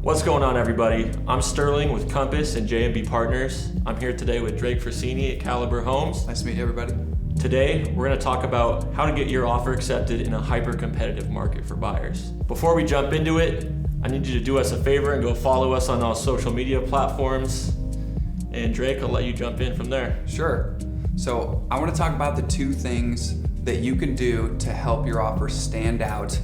What's going on, everybody? I'm Sterling with Compass and J&B Partners. I'm here today with Drake Frassini at Caliber Homes. Nice to meet you, everybody. Today, we're going to talk about how to get your offer accepted in a hyper-competitive market for buyers. Before we jump into it, I need you to do us a favor and go follow us on all social media platforms. And Drake, I'll let you jump in from there. Sure. So I want to talk about the two things that you can do to help your offer stand out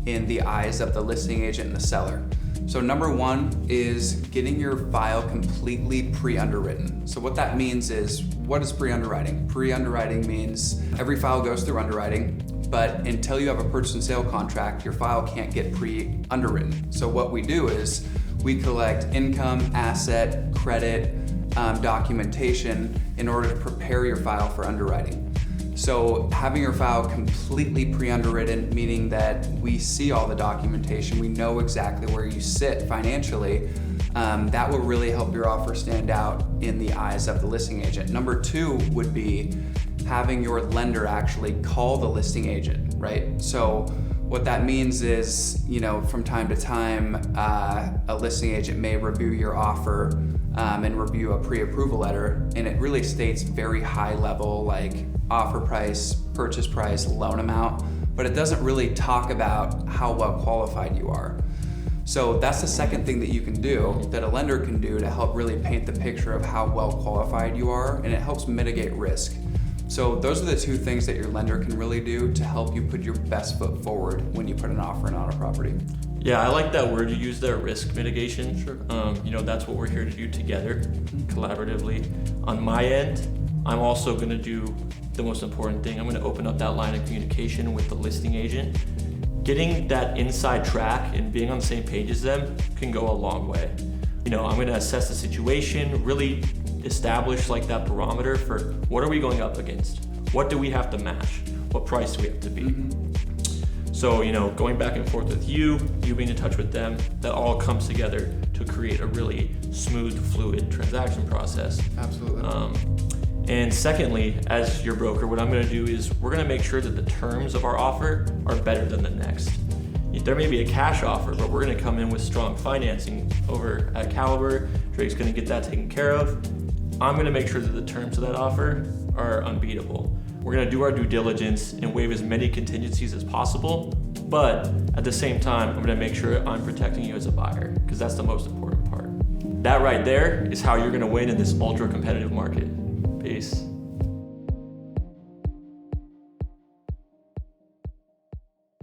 in the eyes of the listing agent and the seller. So number one is getting your file completely pre-underwritten. So what that means is, what is pre-underwriting? Pre-underwriting means every file goes through underwriting, but until you have a purchase and sale contract, your file can't get pre-underwritten. So what we do is we collect income, asset, credit, documentation in order to prepare your file for underwriting. So having your file completely pre-underwritten, meaning that we see all the documentation, we know exactly where you sit financially, that will really help your offer stand out in the eyes of the listing agent. Number two would be having your lender actually call the listing agent, right? So what that means is, from time to time, a listing agent may review your offer and review a pre-approval letter, and it really states very high level, like offer price, purchase price, loan amount, but it doesn't really talk about how well qualified you are. So that's the second thing that you can do, that a lender can do to help really paint the picture of how well qualified you are, and it helps mitigate risk. So those are the two things that your lender can really do to help you put your best foot forward when you put an offer in on a property. Yeah, I like that word you use there, risk mitigation. Sure. That's what we're here to do together, collaboratively. On my end, I'm also going to do the most important thing. I'm going to open up that line of communication with the listing agent. Getting that inside track and being on the same page as them can go a long way. I'm going to assess the situation, really establish that barometer for what are we going up against? What do we have to match? What price do we have to beat? So, going back and forth with you being in touch with them, that all comes together to create a really smooth, fluid transaction process. Absolutely. And secondly, as your broker, what I'm going to do is we're going to make sure that the terms of our offer are better than the next. There may be a cash offer, but we're going to come in with strong financing over at Caliber. Drake's going to get that taken care of. I'm going to make sure that the terms of that offer are unbeatable. We're going to do our due diligence and waive as many contingencies as possible, but at the same time, I'm going to make sure I'm protecting you as a buyer, because that's the most important part. That right there is how you're going to win in this ultra competitive market. Peace.